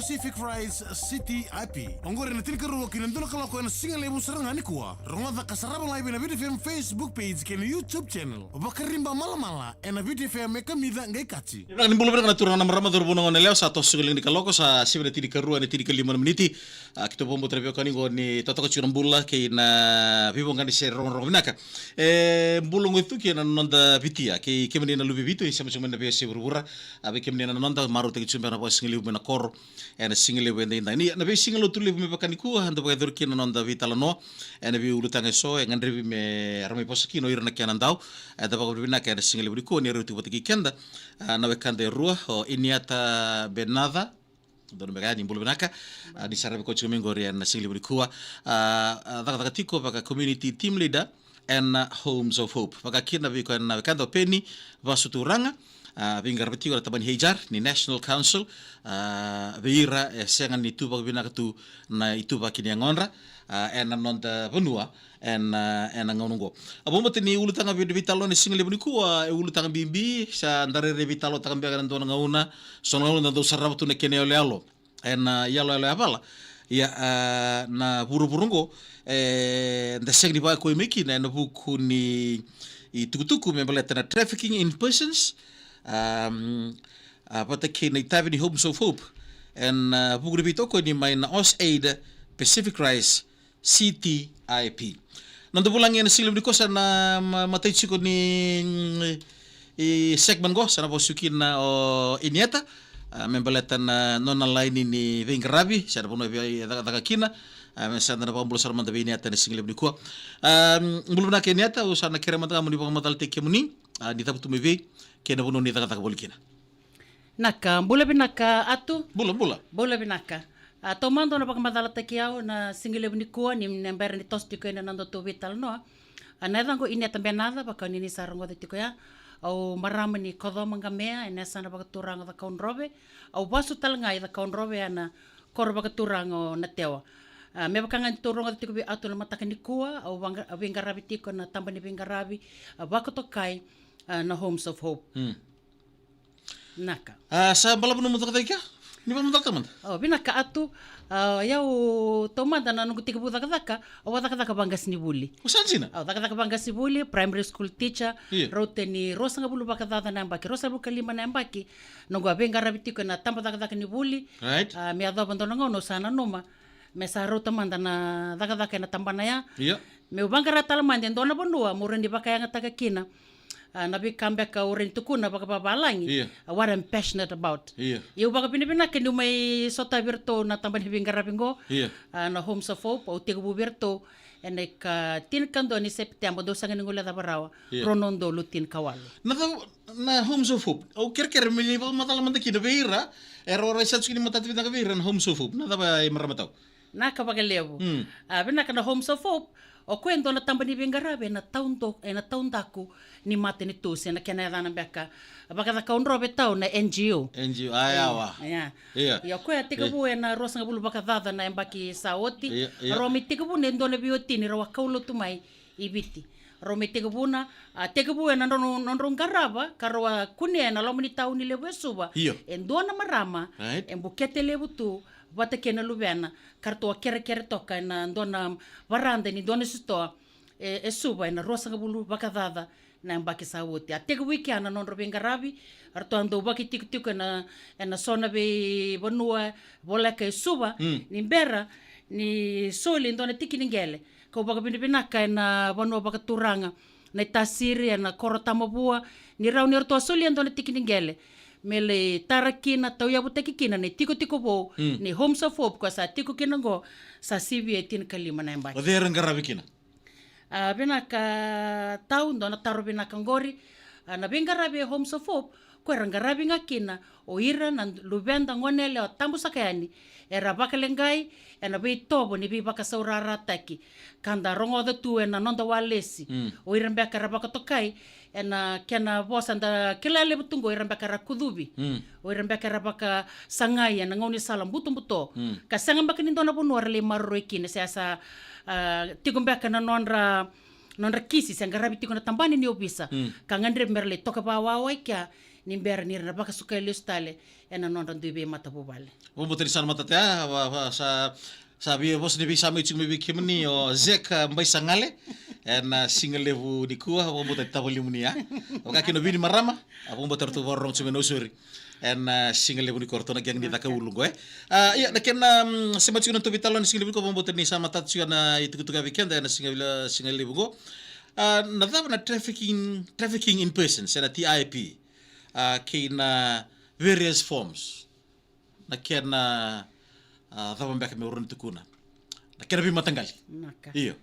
Pacific Rise City IP. Ongore na tinkaru kinanduna kala ko na singa lebu serangani kuwa. Ronga kasaraba live na VTFM Facebook page kena YouTube channel. Bakarimba mala ena VTFM meka mida ngai kachi. Na nimbulu na turang na marama dorbo na leo sa tos sugaling di kaloko sa sibra tidi karu ani tidi kalima meniti. Kita pombo trebio kani go ni totoko churambula ke na vivo ngani se rong binaka. Mbulungu itu ke na nonda vitia ke kemeni na lubi vitu sama sama na biasa berura. Abe kemeni na nonda maru tegi chumba na bos ngili na kor ena singile wende inda ni na be singelo tuli me bakani ku handa ba dorki na nonda vitala no ena bi ulutanga so e ngandri me rami posaki no irna kana ndau da ba bina ka singile buri ko ni rutu batiki kenda na be kande rua o iniata benada don megani mbulu benaka di sarabe ko chumengo ria na singile buri ku daga tiko baka community team leader and Homes of Hope baka kina bi ko na kando peni vasuturanga vingar betigo taban hejar ni National Council veira sengan ni tuba binaka tu na ituba kini ngonra ena nonda benua ena ngonungo abomo tini ulutanga vitalo ni single buniku ulutanga bimbi sa ndare vitalo takambe kan dona ngauna sono ndo sarab tu ne kene olealo ena yalo abala ya na buru-burungo nda segni ba ko miki na buku ni itukutuku membaleta na trafficking in persons pata kina itavini Homes of Hope and bugribito ko ni may na OSAID Pacific Rise CTIP. Nando bulang yan silim ko sa na mataychi ko ni segment ko sa naposukin na o inieta membalatan na non-online ni Vingarabi sa napuno daga kina sa na pambulo sa ramanda inieta ni silim ko bulum na kinieta usa na kira mata mo ni pamatal teke muni di tapu tumivi kena buno ni daga bolikina. Naka, bula binaka atu? Bula. Bula binaka. Tomando na pagmadala takiao na singile bunikua ni nembera ni tos tiko ina nando tu vital no. Anaidan ko ini também nada baka nini sarango de tiko ya. Au marama ni kodo mangamea ina sana baka turanga da kaun robe. Au basu talangai da kaun robe ana kor baka turango na tewa. Me baka ngan turanga de tiko bi atu na mataka ni kua au vingarabi tiko na tamba ni vingarabi baka tokai na Homes of Hope. Naka. Sa bala puno mutak taika? Ni ba mutak taman? Oh, binaka atu yau tomanda na nungu tiga budak daka, o daka banggas ni buli. Usan sina? Oh, daka banggas ni buli, primary school teacher, Yeah. rote ni rosa nga bulu baka dada na mbaki, rosa buka lima na mbaki, nungu abenga rabitiko na tamba daka ni buli. Right. Me ado abandono nga no sana numa. Me sa rota manda na daka na tamba na ya. Iya. Me ubanga ratalamande ndona bonua, murendi baka yang taka kina. Nabi comeback ka urin tukuna baka babalangi. Yeah. What I'm passionate about. Yeah. Yung baka pinipina kini may sota virto na tamban hibing garabingo. Yeah. Na Homes of Hope o tigo virto and like tinkando ni September do sangan ngula da barawa. Yeah. Ronondo lutin kawalo. Na Homes of Hope. O kira mili ba matalaman da kina beira. Ero research kini matatipid na beira na Homes of Hope. Nada ba maramataw? Nakapagalevo. Binaka na Homes of Hope. O kwento na tamba ni Bingarabe na taon daku ni mate ni tusi na kinayada ng beka. Baka na kaun robe tao na NGO. NGO, ayawa. Ayan. Iya. Yo kaya tiga buwe na rosa nga bulu baka dada na embaki sa oti. Iya. Romi tiga buwe ndo na bioti ni rawa kaulo tumay ibiti. Romi tiga buwe na nonrong garaba karwa kunia na lomo ni tao ni lewe suba. Iya. Endo na marama. Right. Embukete lewu tu. Bata kena lubiana kartua kere toka na dona varanda ni dona susto suba na rosa nga bulu baka dada na mbaki sa oti. Atega wiki ana non robinga rabi arto ando baki tik na sona be bonua boleka suba ni bera ni soli dona tiki ningele ko baka binaka na bonua baka turanga na tasiri na korotama bua ni rauni arto soli dona tiki ningele mele tarakina tau ya buteki kina ni tiko bo ni Homes of Hope ko sa tiko kina go sa CV18 kalima na mbaki. O there ngarabi kina. Binaka tau ndo na taro binaka ngori na bingarabi Homes of Hope ko rangarabi nga kina o ira na lubenda ngonele o tambu sakayani era bakalengai ena be tobo ni be baka saurara taki kanda rongo da tu ena nonda walesi o ira mbaka rabaka tokai ena kena bosanda kelale butungo ira mbaka rakudubi o ira mbaka rabaka sangai ena ngoni salam butumbuto ka sanga mbaka ni ndona bunu arle marro ikine sa tigumbaka na nonra kisi sanga rabi tiko na tambani ni obisa ka ngandre merle toka ba wawai kya ni mbera ni na baka suka listale ena nonda duibe mata bubale Vamos ter sana mata tea sabi bos ni bisa mai cumi bikim ni o zek mbai sangale na singalevu di kuah vamos ter tabali muni ya. Oka kino bini marama vamos ter tu warong cumi no suri. Singalevu ni kortona gyang di taka ulung go iya na ken semachi no to bitalon singalevu ko vamos ter ni sama tatsu na itu kutuga weekend na singalevu go. Na trafficking in persons na TIP kina various forms na kena thawan baka me urun tukuna na kena bima tanggali naka iyo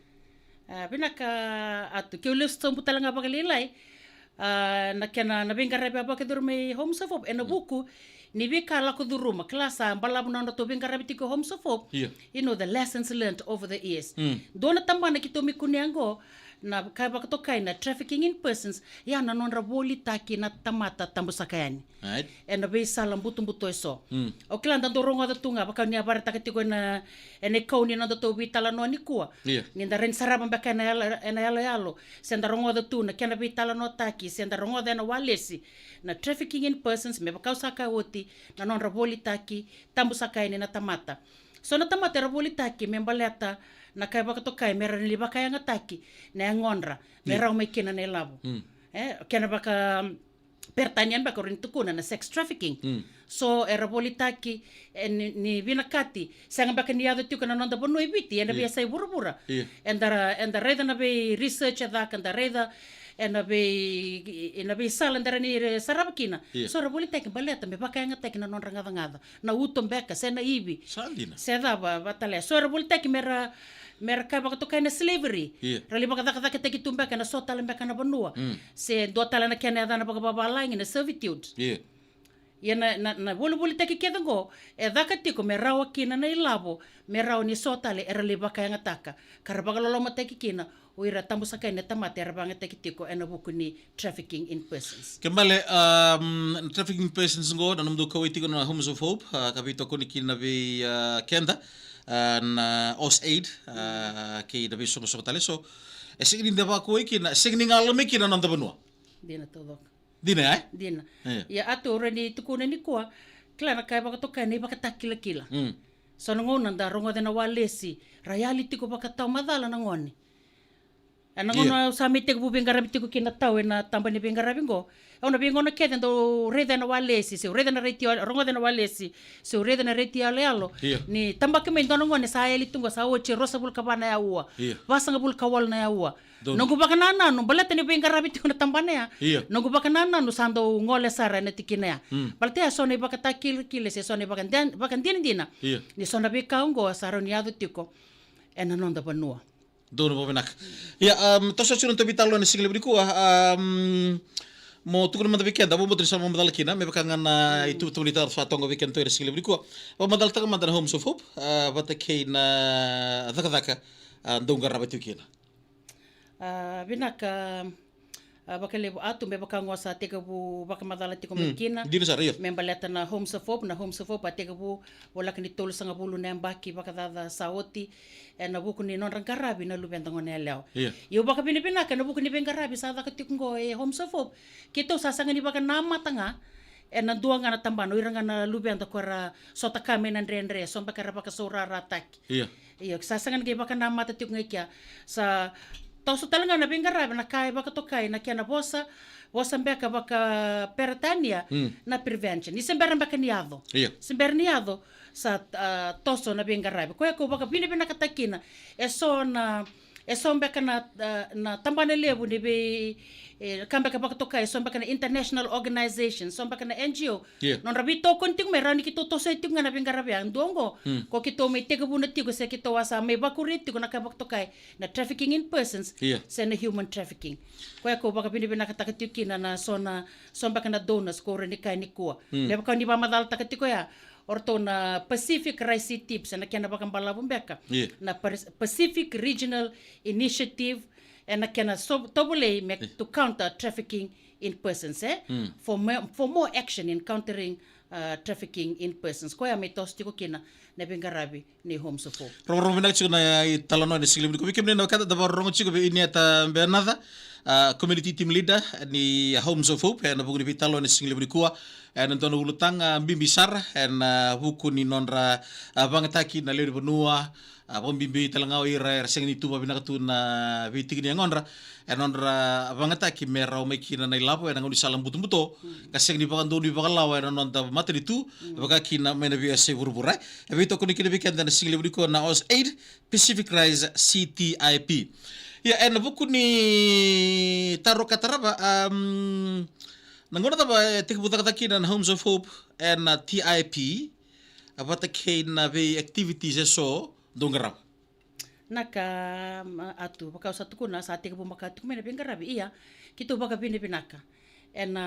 binaka atu ke ulis tumpu talanga bagalilai na kena na bingara ba baka durme homophobe ena buku ni bika la ko duruma klasa balabu na to bingara bitiko homophobe you know the lessons learned over the years dona tambana kitomi kunyango na kai baka to kai na trafficking in persons ya na nonra boli taki na tamata tambusakayani right ena be salam butumbuto eso o klanda do rongo da tunga baka ni abara takatiko na ene kauni na to bitala no ni kuwa ni ren saraba baka na yalo senda rongo da tuna kena bitala no taki senda rongo da na walesi na trafficking in persons me baka usaka woti na nonra boli taki tambusakayani na tamata so na tamata ra boli taki me baleta na kai baka to kai mera ni baka yang ataki na ngonra mera me kena ne labo kena baka pertanian baka rin tukuna na sex trafficking so era bolitaki ni binakati sanga baka ni ado tuka na nonda bono ibiti ena be sai burubura and reda na be research da kan da reda ena be sala ndara ni sarabakina so era bolitaki baleta me baka yang ataki na nonra ngada na utom beka sena ibi sandina seda batale so era bolitaki mera kai baka tokai na slavery rali baka daka teki tumbeka na sota lembeka na banua se do tala na kena dana baka babalangi na servitude ia na bulu teki kedango daka tiko me rawa kina na ilabo me rawa ni sota le rali baka yang ataka kara baka loloma teki kina o ira tambu sakai na tamate era banga teki tiko ena buku ni trafficking in persons kembali trafficking in persons go na namdu kawai tiko na homophobe kapito ko ni kina be kenda na OSAID ki da biso so tale so signi da ba ko ikina signi ngalame kina nanda banua dina todok dina dina ya atu reni tukuna ni kwa klara kai baka tokai ni baka takila so ngona nda rongo dena walesi reality ko baka tau madala na ngoni ana ngona samite ko bingara bitiko kina tau na tambani bingara bingo ona bingo na keden do reda na walesi se reda na reti rongo dena walesi se reda na reti alo ni tambake men dono ngone sa eli tungo sa oche rosa bul kabana ya uwa wasanga bul kawal na ya uwa nongo baka nana no balete ni bingara bitiko na tambane ya nongo baka nana no sando ngole sara na tikina ya balte so ne baka takil se so ne baka dina ni so na bika ngo saro ni adu tiko ena nonda banua dono bobenak ya toso chuno to bitalo ni single briku mo tukun manda weekend abo modri sama madal kina me bakangan itu tulita fatongo weekend to single briku bo madal tanga manda homophobe bata kina daka ndonga rabatu kina binaka bakale atu me bakango sa tegabu bakamadala tiko mekina dino sa rio membaleta na homophobe tegabu wala kani tol sanga bulu nembaki bakadada saoti na buku ni non rangarabi na lubenta ngone leo yo baka pinipina kana buku ni bengarabi sa da katikungo homophobe kito sasanga ni baka nama tanga na duanga na tambano iranga na lubenta kora sota kame na ndrendre so baka baka sura ratak iyo sasanga ni baka nama tatikunga kia sa tau so talanga na bengarabi na kai baka tokai na kia na bosa mbeka baka peratania na prevention isembera baka niado sembera niado sa toso na bengarabi ko baka pinipina katakina mbeka na tambane lebu ni be kambeka baka tokai mbeka na international organization mbeka na NGO non rabito konting merani kito toso itung na bengarabi ang dongo ko kito may tegabu na tigo sa kito wasa may bakurit tigo na kabak tokai na trafficking in persons sa na human trafficking ko baka pinipina katakina na mbeka na donors ko rin kai ni kuwa leba ka ni ba madal takatiko ya orto na Pacific Rice Tips na kena bakang balabong beka na Pacific Regional Initiative na kena tobole make to counter trafficking in persons for more action in countering trafficking in persons ko ya may tostiko kina na bengarabi ni homophobe rong binak chuna talano ni siglim ko bikim na kada da rong chiko be ini ata benada community team leader ni Homes of Hope na buku ni pitalo ni single berikua na tona ulutang bimbisar na buku ni nonra bangataki na leo benua pembimbi talangau ira sing ni tuba binakatu na bitik ni ngonra nonra bangataki merau mekina na ilapo na ngudi salam butu-butu kasing di bakan di bakalaw na nonta mata itu bakaki na mena biasa burburai ebito ko ni kinabikan na single berikua na OS 8 Pacific Rise CTIP. Ya, buku ni taruh kata apa? Nangona taba tik buta kata kina Homes of Hope and TIP apa takin na be activities so donggarap. Naka atu baka satu kuna sa tik bumaka tu mena bengarabi iya kito baka bini binaka. En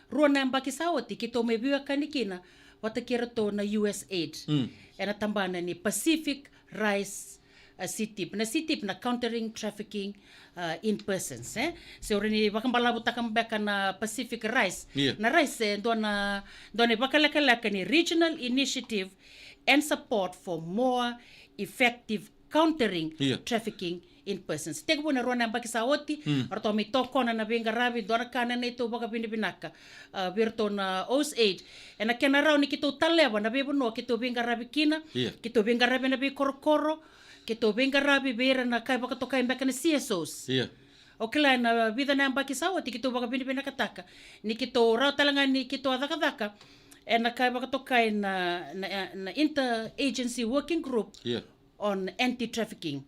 ruana mbaki sawati kito me biwa kanikina watakira to na USAID. En tambana ni Pacific Rise CTIP. Na CTIP na countering trafficking in persons. So rini bakambala butakam beka na Pacific Rise. Yeah. Na Rise dona bakalaka ni Regional Initiative and Support for More Effective Countering Trafficking in persons. Teko na rona baki sawoti arto mi toko na benga rabi dona kana na ito baka binaka virto na OS8 ena kena raw ni kito taleba na bebo no kito benga rabi kina kito benga rabi na be korokoro kito benga rabi bera na kai baka tokai baka na CSOs okela na vida na baki sawoti kito baka binaka taka ni kito raw talanga ni kito adaka ena kai baka tokai na inter-agency working group on anti-trafficking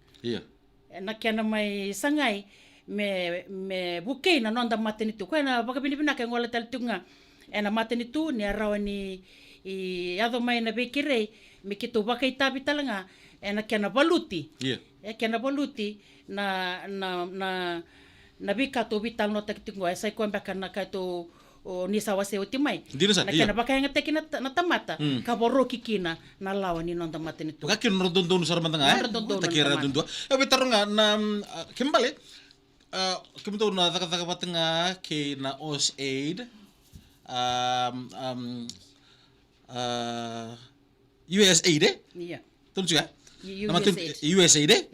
na kena mai sangai me bukei na nonda matenitu ko na baka binibina ka ngola taltunga ena matenitu ni arawani I ado mai na bekire me kito baka itabi talanga ena kena baluti kena baluti na bika to bital no takitingo sai ko baka na ka to o ni sawase utimai na kena baka nga teki na tamata ka boro kikina na lawa ni nonda matenitu kakin rodondon sar mantanga takira dondo betar nga na kembali kemto na taka batanga ke na OS8 USAID tun juga USAID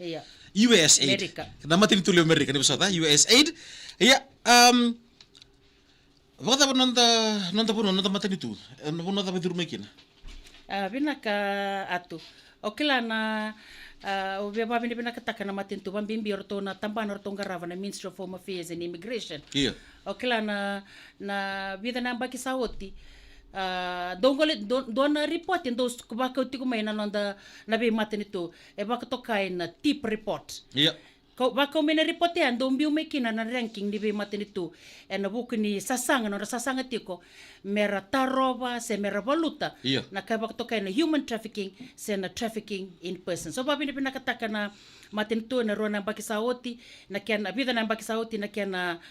USAID nama tin tulio Amerika ni pesawat USAID Baka nonta mata itu, nonta betul mungkin. Bina ka atu. Okela na beba bina katakan na matin tu bimbi orto na tamban orto ngarava na Ministry of Home Affairs and Immigration. Okela na bida na baki sawoti. Dona report in those kubaka utikumay na nonda na be matin itu. Baka tokai na tip report. Baka may reportean doon biyo may kina na ranking ni be matin ito na buku ni sasanga no sasanga tiko mera taroba se mera valuta na kaya baka to kaya na human trafficking se na trafficking in person so babi ni pinakataka na matin ito na roon ang bakisawoti na kaya na bida na ang bakisawoti na kaya na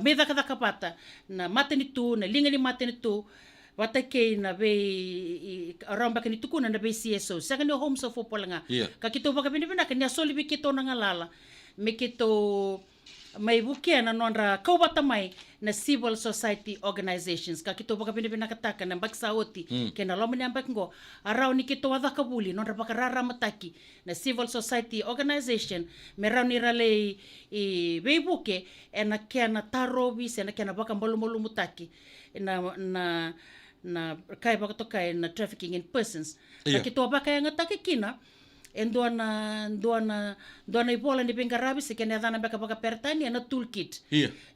meda kadakapata na matin ito na linga ni matin ito watake na be around baka nituko na be CSO sa kanyo Homes of Hope nga kakito baka binibina kanya solibi kito na ngalala me kito may bukia na nonra kaubatamay na civil society organizations kakito baka binibina kataka na bagsawoti kena lomani ang bakingo araw ni kito wada kabuli nonra baka raramataki na civil society organization meraw ni rale be buke na kaya na tarobi se na kaya na baka mbalumutaki na kaya baka to kaya na trafficking in persons kakito baka yang atake kina doana ibola ni bengarabi se kena dana baka pertani na toolkit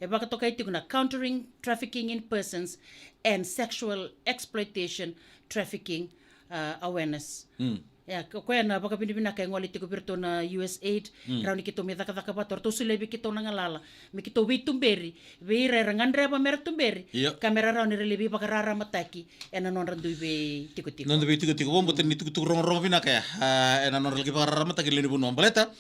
baka to kaya na countering trafficking in persons and sexual exploitation trafficking awareness kaya na baka binibina kaya ngoli tiko birto na USAID raw ni kito meta kata kapator to sulebi kito nangalala mi kito witumberi veira rangandre ba mertumberi kamera raw ni relebi baka rara mataki ena non randu be tiko non be tiko bombo ten tiko rong bina kaya ena non lagi baka rara mataki leni buno baleta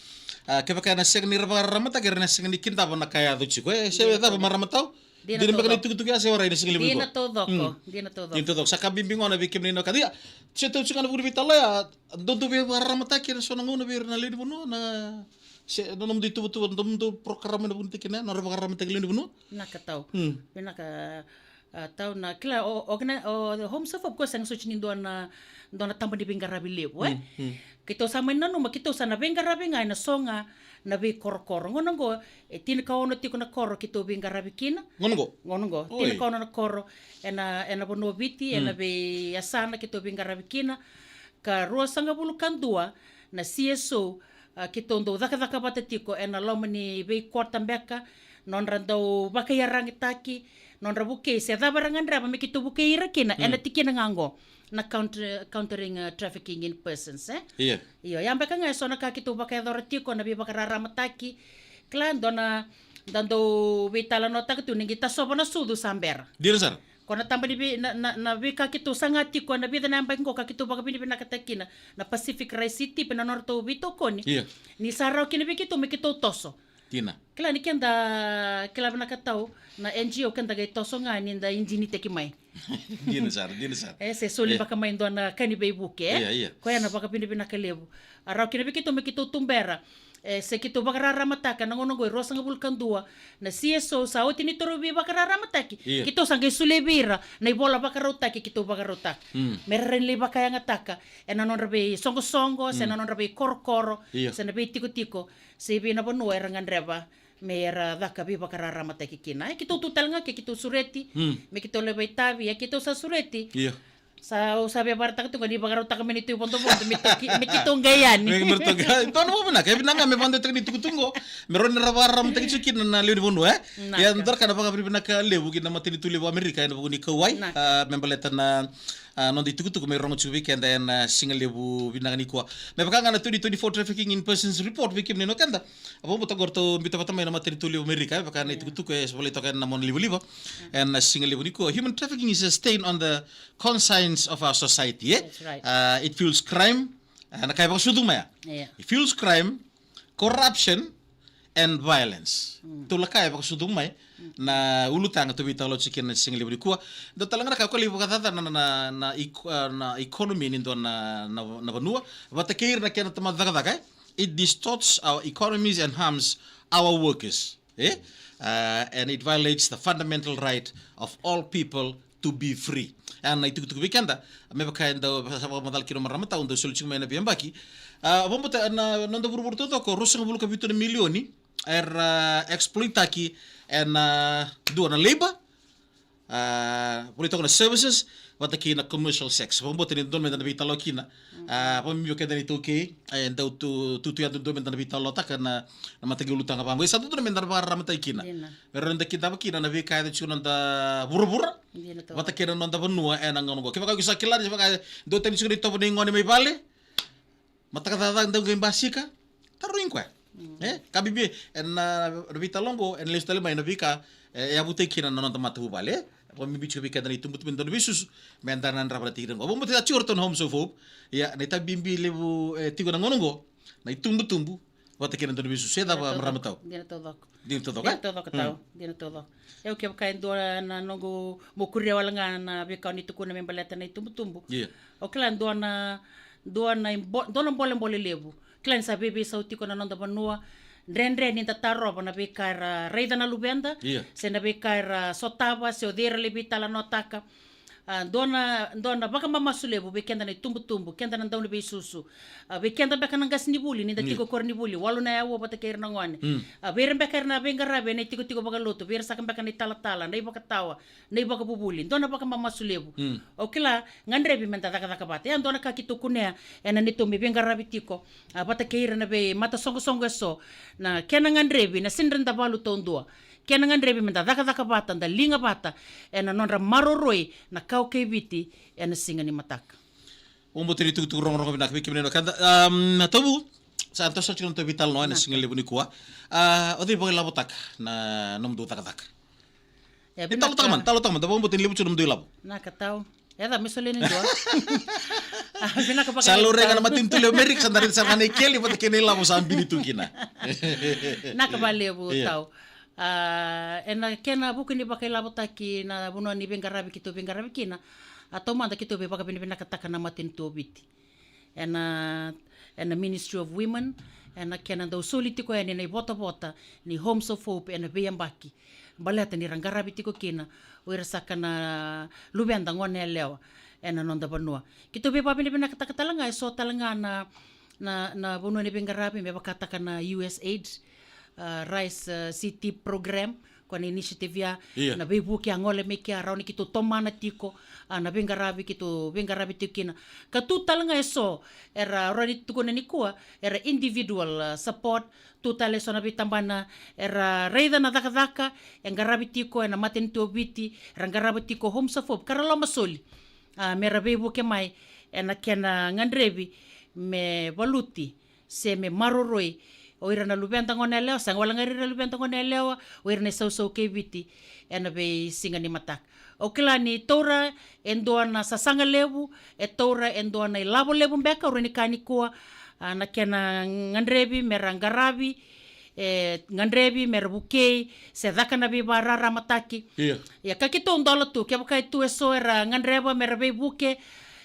ke baka na seg ni baka rara mataki na seg ni kinta ba na kaya do chiko se beta ba maramatau Dina baka ni tugu asa ora ini singli buko. Dina todo. Dina todo. Saka bimbingon na bikim nino kadia. Cheto chika na buri bitala ya. Donto be baramata kira so nangono be na leni buno na se nonom ditu betu nonom do program na bunti kina na baramata leni buno. Nakataw. Pinaka tau na kila o Homes of Hope ko sang such ni dona tamba di bingarabi lebu kito sa man nanu makito sa na bingarabi nga na songa na be korokoro ngono go tin ka ono tiko na koro kito bingarabi kina Ngono go tin ka ono na koro ena bono biti ena be asana kito bingarabi kina ka rua sanga bulu kandua na CSO kito ndo daka bata tiko ena lomani be korta mbeka non randau bakayarang itaki non rabuke se dabarangan raba me kito buke irakina ena tikina ngango na countering trafficking in persons Iya. Iyo yang baka nga so na kito bakay tiko na bi bakarara mataki klan dona dando vitala nota kito ningita soba na sudu samber Dira sar. kona tamba di na vika kito sangati ko na bida namba ngo kito baka bini katakina na Pacific Rise City pina norto bito koni Iya. ni sarau kini bikito me kito toso Tina. kila ni kenda kila bana katau na NGO kenda gay toso nga ni da injini teki mai Dina sar. se soli baka mai ndo na kani be buke Iya. ko yana baka bini kalebu arau kini bikito me kito tumbera se kito bakarara mataka na ngono go rosa ngabul kandua na CSO sa oti ni torobi bakarara mataki Iya. kito sangay sulebira na ibola bakarotaki kito bakarotak merren li bakaya ngataka ena non rabe songo se non rabe korokoro Iya. se na be tiko se be na bono erangan reba mera daka bi bakarara mataki kina kito tutal nga kito sureti me kito lebay tabi kito sa sureti Iya. sa sabi barta ko ni bakarotak kami nito ponto me kito ngayan Mertoga. Ito ano mo na kaya binanga me pande tekni tukutungo. Meron na rawaram tagi sukin na lewu bono Ya ndar kana baka binaka lewu kina matini tu lewu Amerika na buni kawai. Membaleta na non di tukutuko me rongo chubi kenda en single lewu binanga ni kwa. Me baka ngana 2024 trafficking in persons report bikim ni no kenda. Apo buta gorto bita patama na matini tu lewu Amerika baka na tukutuko es boleh tokan na mon lewu liva en single lewu ni kwa. Human trafficking is a stain on the conscience of our society. That's right. It fuels crime. Nakaya baka sudong maya. Yeah. It fuels crime, corruption, and violence. Tula kaya baka sudong may na ulutang to bita lo chicken na single libri kuwa. Do talaga na kakuli baka tata na economy nindo na banua. Bata kair na kaya na tamadagadaga. It distorts our economies and harms our workers. And it violates the fundamental right of all people to be free. Na itu weekenda me baka ndo sa madal kilo maramata undo solution me na biambaki bombo na nando burbur toto ko rusang bulu kapito na milioni exploitaki and do na labor polito na services wata ki na commercial sex bombo tin don me na bitalo kina pomibyo keda ni toke and do tu ya do me na bitalo takana na matagi ulutang apa ngai satu do me na ramata kina meron da kita kina na vika da chunan da burbur wata kena non da benua enang ngono ke baka bisa kilar baka do tani suri to ni ngone mai bale mata kata da ngem basika taruin kwa kabibi en vita longo en listale mai na vika ya bute kina non da matu bale pami bichu vika da tumut min don visus mendanan rabati ren go mo ta churton Homes of Hope ya na tabimbi lebu tigo na ngono go na tumbu wata kena don visus seda ba maramatau Dina todo Dina todo. Eu que kain do na nongo mo kuria wala nga na be kaun itu kuna membaleta na tumbu. Yeah. O klan do na bole lebu. Klan sa bebe sauti ko na nonda banua. Rendre ni tataro na be kara reida na lubenda. Yeah. Se na be kara sotava se odera lebita la notaka. Dona baka mamasulebu be kenda na tumbu kenda na daun be susu be kenda baka nang gas ni buli ni da tigo kor ni buli walu na yawo bata kair na ngwane be rembe kair na be ngarabe na tigo baka loto be sakam baka ni tala nei baka tawa nei baka bubuli dona baka mamasulebu o kila ngandre be menta daka bata yan dona ka kitu kunea ena ni tumbi be ngarabe tiko bata kair na be mata songo so na kena ngandre be na sindren da balu tondua kena ngan rebi menta daka bata da linga bata ena nonra maroroi na kau kebiti ena singa ni mataka umbo tiri tu rong binak bikim no kanda tobu sa anto sa chilon to vital no ena singa lebu ni kuwa odi boy labotak na nom do tak ya talo taman da bombo tin lebu chunum do labo na katau ya da misoleni do binaka pakai salure kana matin tu lemerik sandarin sarane keli pot kene labo sambi tu kina na kabalebu tau ena kena buku ni pakai labotaki na buno ni bengarabi kina atau manda kito be pakai bina kataka na matin tu biti ena Ministry of Women ena kena do soliti ko ena bota ni Homes of Hope ena beyambaki baleta ni rangarabi tiko kina uira sakana lubenda ngone leo ena nonda banua kito be papi bina kata-katalanga so talanga na bonua ni bengarabi me bakata kana USAID Rice City program kwa initiative ya na bebu ki angole me ki arau ni kito tomana tiko na bengarabi tiko kina katu talanga so era rani tuko ni kuwa era individual support tutale sona bitambana era reida na daka engarabi tiko na maten to biti rangarabi tiko home safop karalo masoli mera bebu ke mai ena kena ngandrebi me valuti se me maroroi oira na lubenta ngone leo sang wala ngari na lubenta ngone leo oira na sau ke biti ena be singa ni matak okila ni tora endoa na sasanga lebu tora endoa na labo lebu mbeka urani kani kuwa na kena ngandrebi merangarabi ngandrebi merbuke se daka na biba rara mataki ya kakito ndola tu ke bakai tu eso era ngandreba merbe buke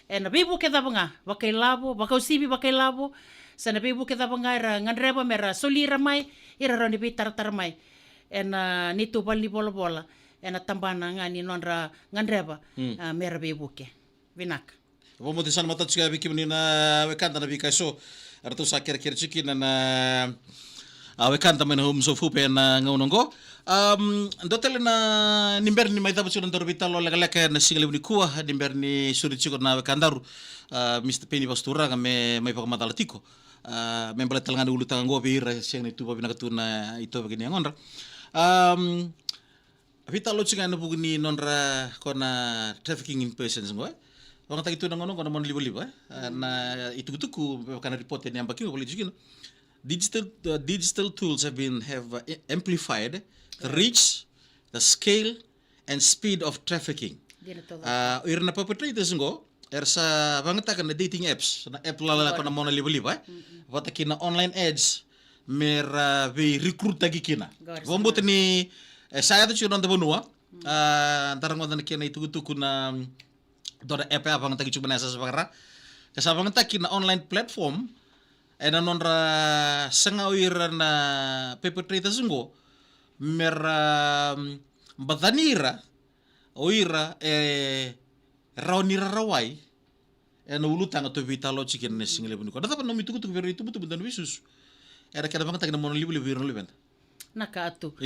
na bibuke dabanga bakai labo bakau sibi bakai labo sana bibuke dabanga era ngandreba mera solira mai ira rani bitar mai ena nitu bali bola ena tambana ngani nonra ngandreba merbe buke vinak Vamos te san mata tsuka biki menina wekanda na bika so artu sakir chiki na wekanda men home so fupe na ngaunongo ndotele na nimber ni maitha butsu ndor vitalo leka na single ni kuwa nimber ni suri chiko na wekandaru Mr Penny Pastura me mai pakamata tiko me bala talanga ulu tanga go bira seng ni tuba bina katuna ito begini ngonra vitalo tsinga na bugni nonra kona trafficking in persons ngoe Orang tak itu nangono kono mon libo-libo na itu-tuku kana report ni ambaki boleh juga digital tools have amplified the reach, the scale and speed of trafficking. Irna perpetrators ngo ersa banget kan dating apps na app lala kono mon libo-libo wata kina online ads mera be recruit tagi kina. Bombot ni saya tu cuma nonton benua antara ngontan kina itu-tuku na Dora app abang tagi cuma nasa sebagara, kasabang taki na online platform, nonra sengawir na perpetrators ngo, mera batanira, oira raunira rawai, ulutang atau vitalo chicken nesing lebih nuka. Tapi nomi tuku beru itu betul betul visus. Kada bang taki na mono libu lebih. Naka atu.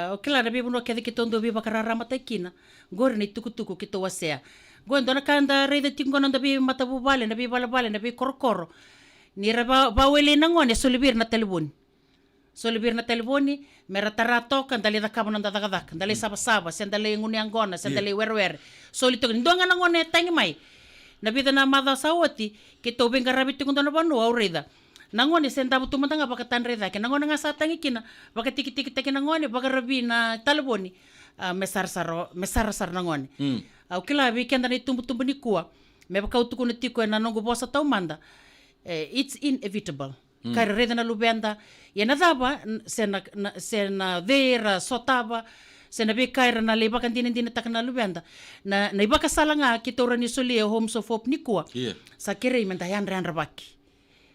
Okela na bibu no kedi kitondo biba karara matakina. Gor ni tuku kito wasea. Gwendo na kanda reida tingo na bi matabu bale na bi bala na bi korokoro. Ni raba bawele na ngone solibir na telefon. Solibir na telefoni mera tarato kan dali da kabon na dagadak. Dali saba sen dali nguni angona sen dali werwer. Solito ndonga na ngone tangi mai. Na bi na mada sawati kito benga rabi tingo na banu aurida. Nangone senta butu matanga baka tanreda ke nangone nga sa tangi kina baka tiki nangone baka rabi na talboni mesar nangone kila weekend ni tumbu ni kuwa me baka utuku ni tiko na nongo bosa tau manda it's inevitable kare reda na lubenda ye na daba sena vera sotaba sena be kaira na le baka ndine takana lubenda na ibaka salanga kitora ni soli home so fop ni kuwa sa kire menta yan baki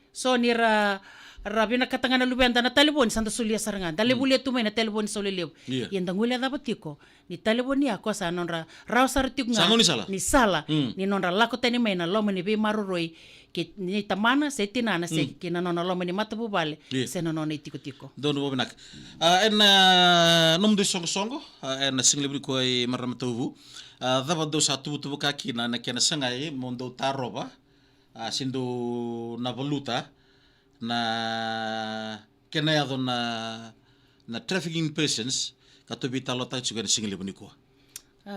So ni rabina katangana lubenda na telefon sanda sulia sarangan. Dalibulia tu na telefon solileu. Yang dangulia dapat tiko. Ni telefon ni ako sa nonra raw sartiku nga. Sango ni sala. Ni sala. Ni nonra lako tani may na loma ni be maruroi ki ni tamana se tinana se ki na nona loma ni matabu bale se nona ni tiko. Dono bobinak. Nom de songo en singlebri ko ay maramatuvu. Dapat do sa tubu kaki na kena sangai mondo taroba. Sindo na valuta na kenayado na trafficking persons katubi talota juga na singile buniko.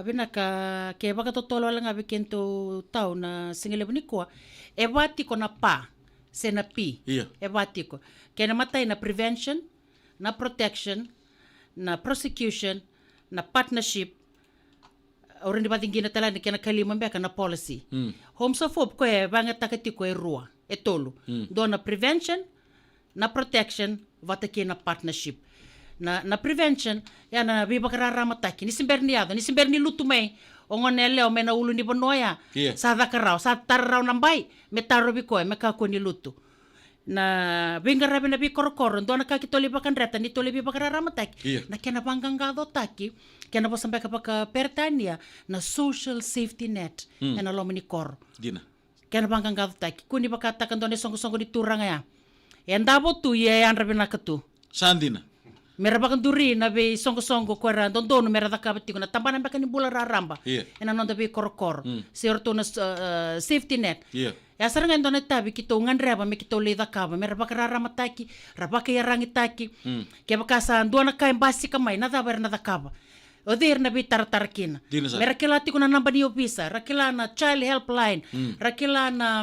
Binaka ke baka totolo lang abi kento tao na singile buniko. Ebati ko na pa se na pi. Ebati ko. Kaya namatay na prevention, na protection, na prosecution, na partnership. Orang di bating gina tala ni kena kalima mbeka na policy. Home so fop ko bangat takati ko rua etolo. Do na prevention, na protection, vata na partnership. Na prevention ya na biba karara mataki ni simber ni lutu mai. Ongon ele o mena ulu ni bonoya. Sa dakarao, sa tarao nambai, metaro biko me kako ni lutu. na bingarabi na bi korokoro ndo na kaki tole bakan reta ni tole bi bakara ramataki Iya. na kena bangangado taki kena bo sampai kapaka pertania na social safety net ena lo mini kor Dina. kena bangangado taki kuni bakata kan done songo di turanga ya enda bo tu ye an rabi na katu Sandina. mera bakan duri na be songo kwara dono mera dakabati kuna tambana bakan ni bula raramba Iya. ena nonda be korokoro si orto na safety net Iya. ya saranga ndona tabi kito ngandreba me kito le dakaba me rabaka ramataki rabaka yarangi taki ke bakasa ndona kai basi kamai na dabar na dakaba o dir na bi tartarkina Dina sa. me rakila ti kuna namba ni obisa rakila na child helpline rakila na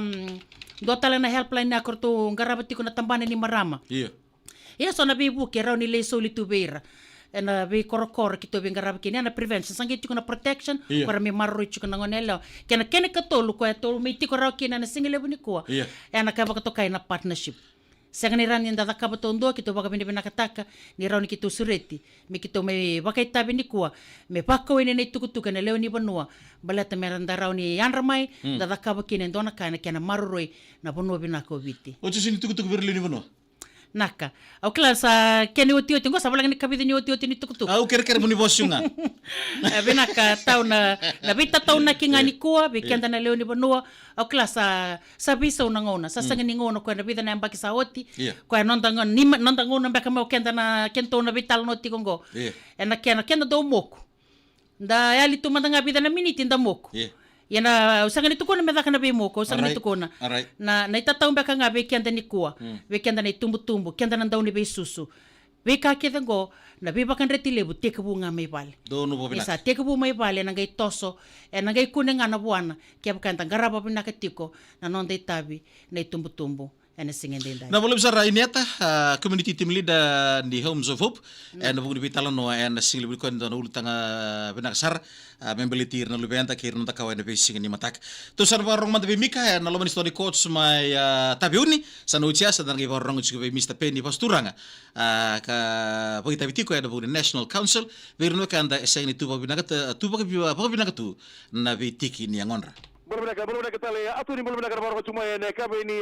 dotala na helpline na korto ngarabati kuna tambana ni marama Iya. ya so na bi buke raw ni le soli tubeira na bi korokor kito bi ngarab kini na prevention sangi tikuna protection Iya. para mi marro tikuna ngonelo kena katolu ko to mi tiko raw kina na singile buni ko Iya. na ka baka to kay na partnership sanga ni ran yanda ka bato ndo kito baka bini binakataka ni raw ni kito sureti mi kito may baka itabi ni ko me pakko ni tukutuka na leo ni banua balata meranda raw ni yanramay da ka bakini ndo na kana kena marroi na bunua binako biti Ocho sini tukutuk berli ni bono. naka au kila sa keni oti ngo sabala ni kabidi ni oti ni tukutuk Au kere muni bosunga. binaka tau na bita tau na kingani kuwa bikenda na leo ni bonua au kila sa bisa una ngona sa sanga ni ngona ko na bida na mbaki sa oti Iya. ko nonda ngona ni nonda ngona mbaka mo kenda na kento na vital no ti kongo Iya. ena kenda do moko nda yali tu manda nga bida na miniti nda moko Iya. yana usanga ni tukona medaka na be moko usanga ni Alright. tukona Alright. na itatau mbaka nga be kenda ni kuwa be kenda ni tumbu kenda na dauni be susu be ka keda ngo na be bakan reti lebu tekabu nga may bale Dono bo binak. isa tekabu may bale na ngay toso na ngay kuning nga na buwana kaya bakanta garaba pinakatiko na nonda itabi na itumbu ena singen din dai Na boleh besar ini ata community team leader di Homes of Hope na bugun bitalan no na single bil ko na ulutanga benaksar membelitir na lubenta kir no takawa na basing ni matak to sar barong man mika na loman story coach mai tabiuni sa no chia sa dangi barong chigo Mr Penny pasturanga ka bagi tabitiko na bugun National Council verno kanda eseng ni tuba binagata binagatu na bitiki ni angonra. Belum nak kita lihat atau ni belum nak baru cuma ini kami ini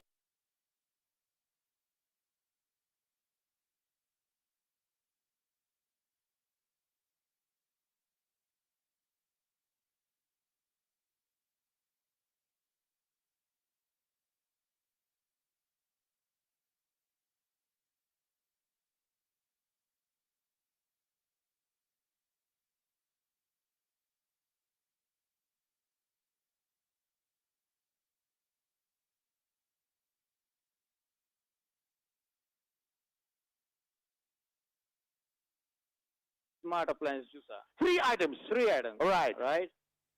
smart appliance juicer. three items. Right. Right.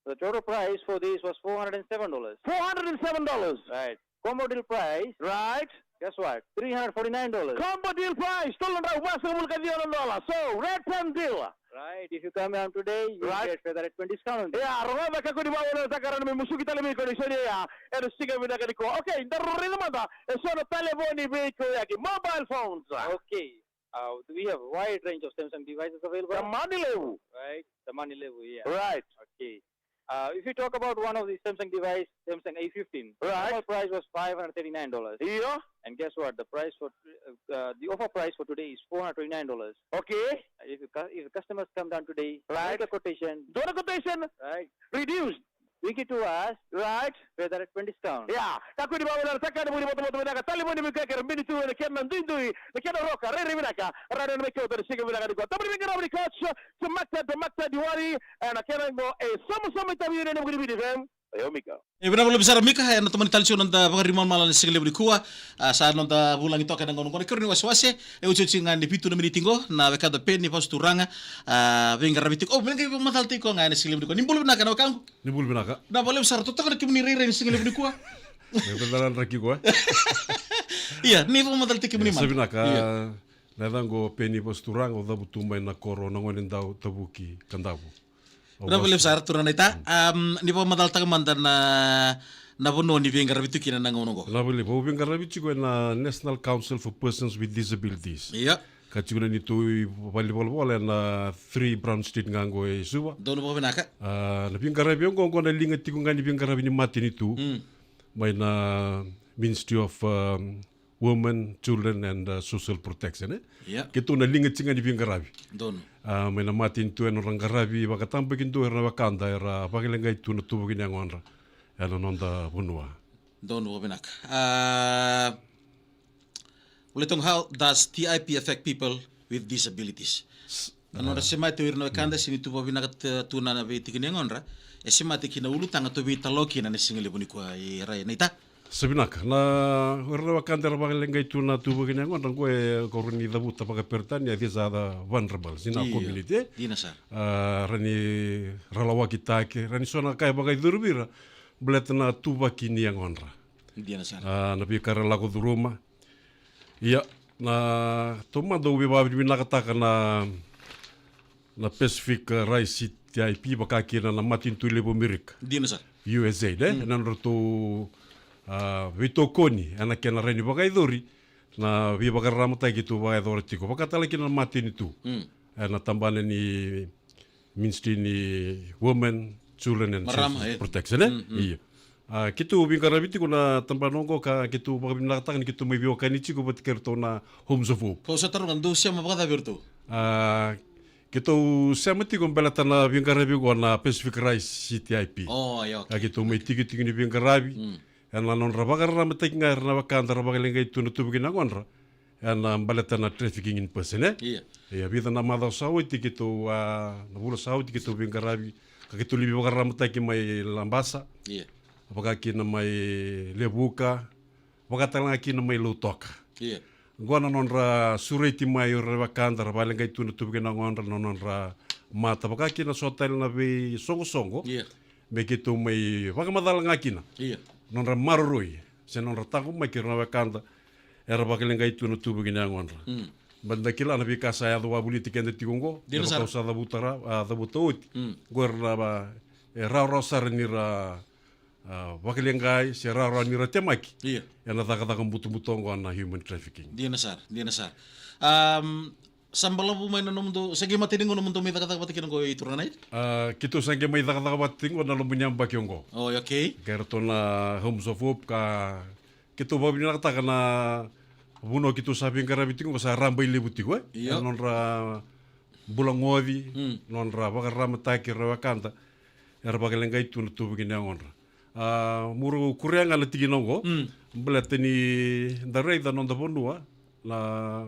The total price for this was $407. $407. Right. Combo deal price, Right. guess what? $349. Combo deal price. Tolong dah ubah semula kali $1. So red pen deal. Right. If you come around today, you Right. get feather at 20 discount. Ya, rumah mereka kau di bawah na takaran may musuh kita lebih kondisi ya. Ada singa bina kali ko. Okay, daruri naman ta. So na telefoni be ko yaki mobile phones. Okay. We have a wide range of Samsung devices available. The money level. Right. The money level, yeah. Right. Okay. If you talk about one of the Samsung device, Samsung A15, Right. normal price was $539. Iya. And guess what? The price for the offer price for today is $429. Okay. If the customers come down today, Right. make a quotation, Donor quotation right? reduced. Bring it to us, Right. feather at 20 discount. Ya, aku di bawah na takaran mo ni moto na telefoni me kaya mini tu na kaya nandindui na kaya roka rere binaka rere na kaya dari singa binaka ko. Tapi binaka na coach semakta diwari na kaya mo sama tabi na mo gidi fam. Ayo Mika. Benar boleh besar mika na teman talcio nanta pagariman malan single bri kuwa sa nanta bulang ito kada ngono korni waswase ucu cingan di pitu na minitingo na bekada pen ni pasturanga venga rabitik oh menga matal tiko ngane single bri ko nimbul na kana kang Nimbul binaka. na boleh besar to takar kimni rere single bri kuwa Beneran raki ko. iya ni po matal tiko ni man Sabi naka nadango peni posturang o dabu tumay na koro nangonin daw tabuki kandabu. Benar boleh besar turun ita ni po matal tiko mandan na bono ni venga rabitik kina na ngono ko Labili po bingarabi chiko na National Council for Persons with Disabilities. iya Kachiguna ni tu balibol na 3 Brown Street ngango e suba. dono po benaka Na bingarabi yung kung na lingat tiko nga ni bingarabi ni mati ni tu. May na Ministry of Women, Children and Social Protection. Iya. Kitu na lingat singa di Bingarabi. Dono. May namatin tu en orang Garabi, wakatampakin tu era wakanda era pakilengai tu na tubukin yang onra. Ano nonda bunua. Dono binak. Uletong, how does TIP affect people with disabilities? Ano na sima ito irno kanda sini tu binak tuna na bitikin yang onra. Sima tikin na ulutang ato bitaloki na nisingili bunikwa iray na ita. Sebenarnya, na era wakanda era pakilengai tu na tubukin yang onra kue koruni dabuta pakapertan ya dia ada vulnerable sina community. Dina sa. Rani ralawa kita ke rani sona kaya bagai durbira belet na tuba kini yang onra. Dina sa. Na bikara lago du Roma. Iya, na toma do biba bina kata na Pacific Rice TIP bakakira na matin tu lebo mirik Dina sa. USA nan roto vitokoni anak na rani bagai dori na biba karamata gitu bagai dori tiko bakatala kina matin itu. Na tambane ni minsti ni women, children and social protection iya. Kitu bingkarabiti kuna tambanongo ka kitu pagabinakatakan kitu may biokanichi ko bat kerto na homes of hope. Kau sa tarungan do siya mapakata birto. Kitu siya mati kung balata na bingkarabi ko na Pacific Rice CTIP. Oh, ayo. Kitu may tiki-tiki ni bingkarabi. Yan nanon rabakar na matik nga na wakanda rabakalingay tunutubigin na konra. Yan balata na trafficking in person Iya. Iya bida na madaw sawi tikitu nabula sawi tikitu bingkarabi. Kakitu libi wakar na matik may lambasa. Iya. Apakah kina may lebuka, apakah talang kina may lutok. Iya. Gua nonra sureti may rebakanda rabalang kay tunutubigin ng onra nonra mata. Apakah kina sotel na bi songo-songo. Iya. Begitu may apakah madalang kina. Iya. Nonra marurui. Sa nonra tako may kina rebakanda. Era bakalang kay tunutubigin ng onra. Banda kila na bi kasaya do abuliti kende tigongo. Dino sa. Sa dabutara dabutot. Gua ba raw nira wakilengai si rara ni ratemaki. Iya. Yana taka butu-butongo na human trafficking. Di nasar. Sambala po may nanomdo, sige matiningo naman to may taka patikin ko ituranay? Kito sangge may taka batingo na lumbunyang bakyongo. Oh, okay. Kerto na homes of hope ka kito ba binakata na buno kito sabing karabitingo sa rambay libutigo Iya. Nonra bulangodi, nonra bakaramata kirawakanta. Era bakalengai tunutubigin yang onra. Muru kurenga na tiginongo, belateni daray da nonda bonua la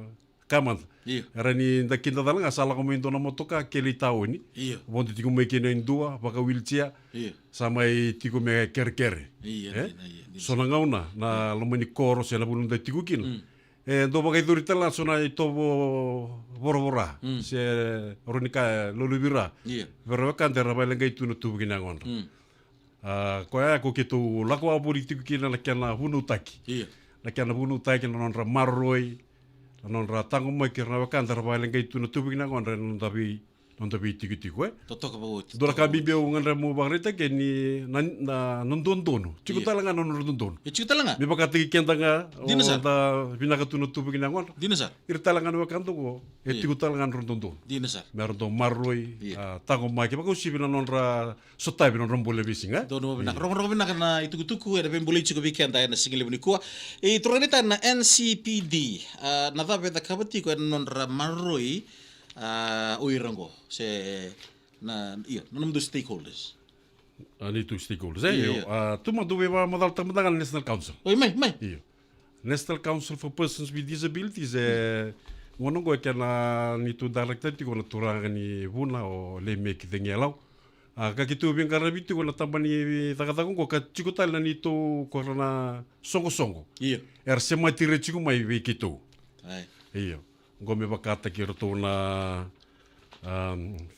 kaman. Iya. Era ni da kinda dalang asala komendo na motoka keli tao ni. Iya. Bonti tigo me kena indua baka wheelchair. Iya. Samai tigo me kerkere. Iya. Sona ngauna na lomani koro se na bulunda tigo kin. Do baka idurita sona itobo borobora. Se ronika lolubira. Iya. Pero kan terra balengai tunutubigin yang onra. Koya ko kitu lakwa politiku kina na kana hunutaki. Iya. Na kana hunutaki na nonra marroi. Na nonra tango mai kina wakanda rabaile ngai tuna tubi na ngonra nondabi tiku Totok ba ut. Dora ka bibeu nganra mo bagrita ke ni na nondondono. Chiku talanga nondondono. Ichu talanga. Mi bakati kenda nga Dino sa. da binaka tuna tubi na ngonra. Di nasar. Ir talanga no wakando ko. Tiku talanga nondondono. Di nasar. Meron do marroi Iya. tango mai ke bakusi bina nonra sotai bina rombole bisinga. Dono binak. Rong binak na itukutuku ada pembuli chuko weekend ay na singili bunikua. Turanita na NCPD. Na dapat da kabati ko non ramaroi uirango se na iya nanam do stakeholders. Ani tu stakeholders. Iya. Tuma do ba modal tamandangan National Council. Oi mai. Iyo. National Council for Persons with Disabilities ngono go kana ni tu director ti ko turanga ni buna o le make dengelau. Ka kitu bien karabiti ko na tambani takatako ko ka chikutal na nito ko na songo. Iya. Sema tire chiku mai we kitu. Ai. Iyo. Go me bakata ki roto na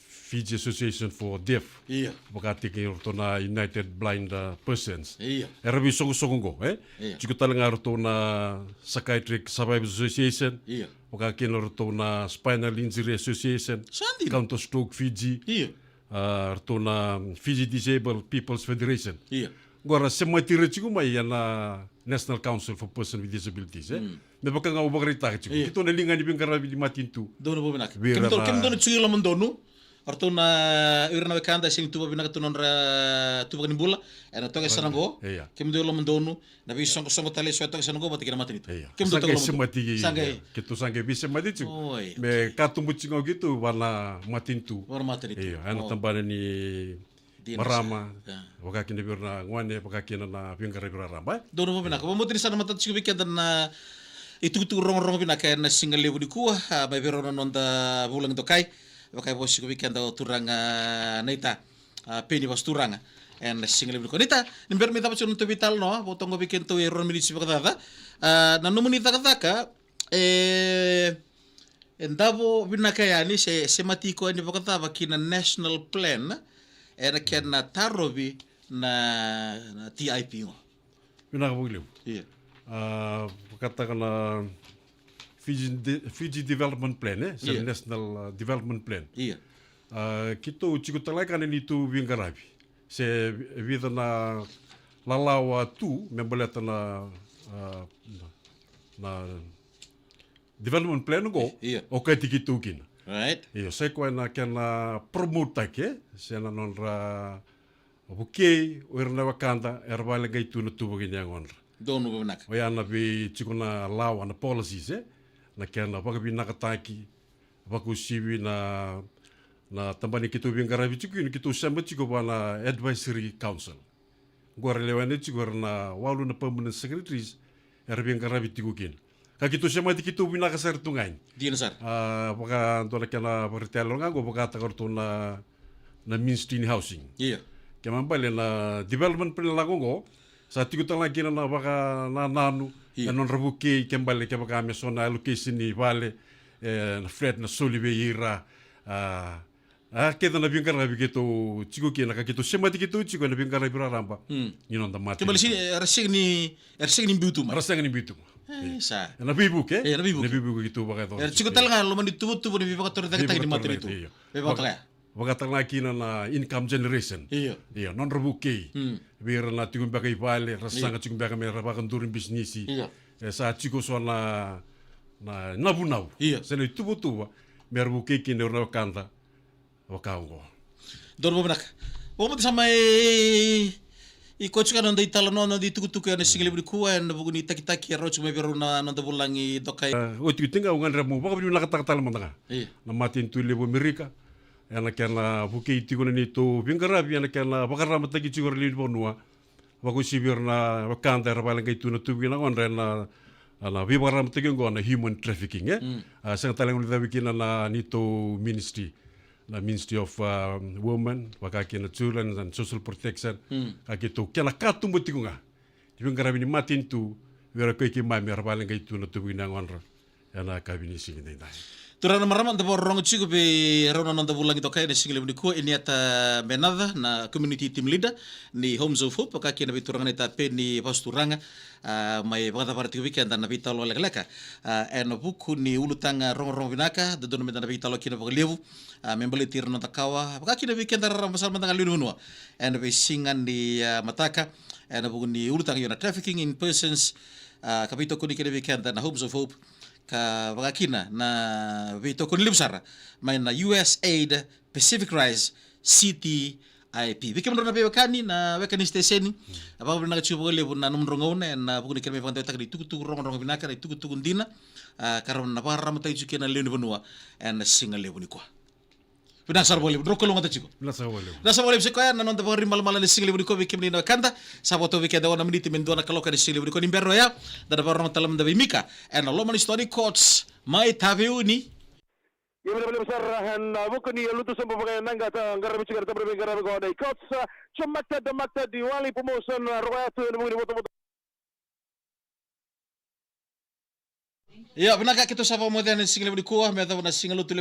Fiji Association for Deaf. Iya. Bakati ki roto na United Blind Persons. Iya. Erabi songo go, Iya. Chikutal nga roto na Psychiatric Survivors Association. Iya. Bakaki na roto na Spinal Injury Association. Sandi. Counter Stroke Fiji. Iya. Roto na Fiji Disabled People's Federation. Iya. Agora, se matira chico mai na National Council for Persons with Disabilities, Me baka nga ubagrita chico. Iya. Kito na linga ni bingkarabi di matintu. Dono bo binak. Bira Kim na- dono chugila man dono. Ortuna irna wekanda sing tuba binaka tunon ra tuba ni bula ena toke sanango Iya. kem do lo mendonu na bi songo songo tale so toke sanango bati kena mati itu Iya. kem do Sangai toke semati sangai gitu sangai bisa mati tu. Oi. Me katumbu cingo gitu warna matin tu. war mati itu Iya, ana tambane ni Di marama. Ya. Wakaki ni birna ngwane wakaki na pingkara birna ramba. dono mo binaka mo sana mata chiku weekend na itu rong binaka na single lebu di kuah mai bero non da bulang to kai wakai bos chiku weekend do turanga neita peni bos turanga en single lebu ko nita nimber mita pa to vital no botongo weekend to ron minutes pa kada na no munita ka endavo binaka yani se matiko ni pa kada kina national plan era kena tarobi na TIP ngo. Binaka buglew. Iya. Katakan Fiji Development Plan Iya. National Development Plan. Iya. Kito chikutalai kan ini tu bingarabi. Se vida na lalawa tu membaleta na development plan go. Iya. Okay tikitu kin. Right. Iyo se ko na kana promote ke se na nonra buke werna wakanda erbale gaitu na tu bagin yangon. Dono benak. O yana bi chikuna law na policies na kana pagabi nakataki baku siwi na tambani kitu bingarabi chiku kitu samba chiku bana advisory council gor lewane chiku na walu na permanent secretaries bingarabi tiku kin ka kitu samba kitu binaka sertungain Di nasar. baka ntona kana bertelo ngago baka takortu na ministry housing Iya. kama bale na development plan lagongo sa tiku tala kina na baka na nanu non rebuke kembali ke baka me sona location ni vale na fred na solive ira keda na bingara bigeto chiku kina ka kitu semati kitu chiku na bingara bira ramba ni non da mati Kembali sini ersing ni biutu ma. rasa ngani bitu Sa. na bibu ke Na bibu. na bibu gitu baka to Chico talanga lo mani tubu ni bibaka tor tak ni matri itu. Bibaka ya. baka tala kina na income generation Iya. iya non rebuke bira na tiku baka ivale rasa nga tiku baka me baka ndurin bisnisi Iya. sa chico so na nabu Iya. sene tubu merbu kiki ne na kanda wakaungo Dono benak. O mo sama I coach kan onda itala no di tuku ya single bri kuwa na buguni taki ro chuma biro na da bulangi dokai. o tiku tinga ungan ramu baka bi nakata manda Iya. na matin tu lebo amerika yana kana buke tiku ni to bingara bi yana kana bakara mata ki chigor li bonua baku sibir na wakanda rabala ngai tu na tu bina on na ala bi bakara mata ki ngona human trafficking sang talang ni bikina na nito ministry la Ministry of Women, wakaki na Children and Social Protection, akito kena katumbo tikunga. Ibang karabini matin tu, wera koi ki mai merbaling kay tu na tubuin ang onra. Yana kabini singin na inay. Turana maraman da borong chigo be rona nanda bulangi dokai na single bri kuwa ini ata benada na community team leader ni Homes of Hope wakaki na bituranga na tape ni pasturanga mai bada parti weekend na bitalo leka eno buku ni ulutanga rong binaka da dono na bitalo kina paglevu membeli tir no takawa wakaki na weekend ra masal mantanga linu no eno be singan di mataka eno buku ni ulutanga yona trafficking in persons kapito kuni kina weekend na Homes of Hope ka wakakina na vito kuni libsara mai na USAID Pacific Rise City IP. Bikin menurut nabi wakani na wakani stesen apa benar cuba lebu na nomor ngone na bukan ikan memang tak di tuku rong binaka di tuku dina karena napa ram tai cuki na lebu benua en single lebu ni kwa. Benar sar boleh drok kolong ata cuko. Nasa wale. Nasa boleh sekoya na nonton pagri mal ni single lebu ni kwa bikin ni kanda saboto bikin dawa na meniti mendua na kaloka di single lebu ni kwa nimberro ya da orang talam da mika en lo man story courts mai taviu ni Yang benar-benar besar dan bukan ni lutus pemakai nangga anggaran bicara tentang perbincangan kau dari coach cemakta di wali promotion royatu yang mungkin motor. Ya benar kita sapa mo dan single lebu ni kwa me da na single lebu